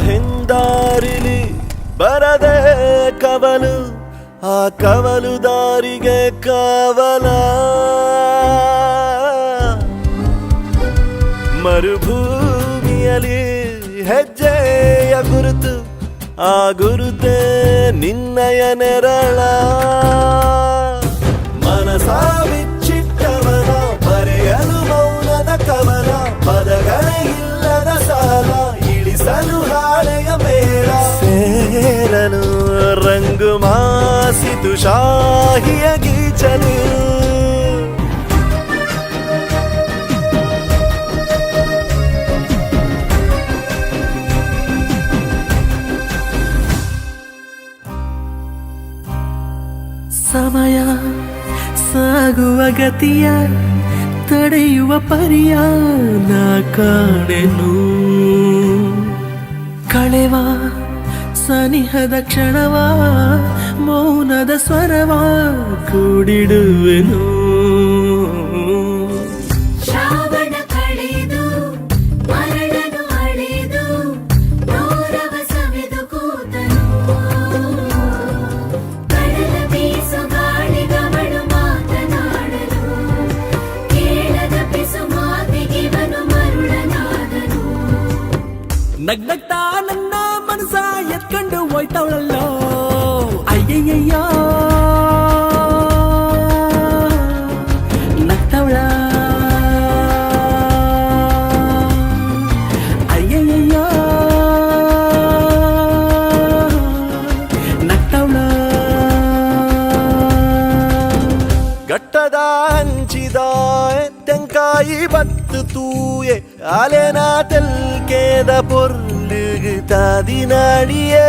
ಹಿಂದಾರಿಲಿ ಬರದೆ ಕವಲು ಆ ಕವಲು ದಾರಿಗೆ ಕವಲ ಮರುಭೂಮಿಯಲ್ಲಿ ಹೆಜ್ಜೆಯ ಗುರುತು ಆ ಗುರುತೆ ನಿನ್ನಯ ನೆರಳ ಮನಸ ಬಿಚ್ಚಿಟ್ಟವನ ಬರೆಯಲು ಮೌನದ ಕವನ ಪದಗಳೇ ಇಲ್ಲದ ಸಾಲ ಇಳಿಸಲು ಹಾಳೆಯ ಮೇಳ ಸೇರಲು ರಂಗು ಮಾಸಿತು ಶಾಹಿಯ ಗೀಚಲು ಸಮಯ ಸಾಗುವ ಗತಿಯ ತಡೆಯುವ ಪರಿಯ ನಾ ಕಾಣೆನು ಕಳೆವ ಸನಿಹದ ಕ್ಷಣವ ಮೌನದ ಸ್ವರವ ಕೂಡಿಡುವೆನು ನಗ್ನಗ್ತಾ ನನ್ನ ಮನಸ ಎತ್ಕೊಂಡು ಹೋಯ್ತವಳಲ್ಲೋ ಅಯ್ಯಯ್ಯಯ್ಯೋ ನಗ್ತವಳ ಅಯ್ಯಯ್ಯಯ್ಯೋ ನಗ್ತವಳ ಗಟ್ಟದ ಹಂಚಿದ ತೆಂಕಾಯಿ ಬತ್ತು ತೂಯೆ ಅಲೆನ ತೆಲ್ಕೇದ பொருளுகு தாதினாடியே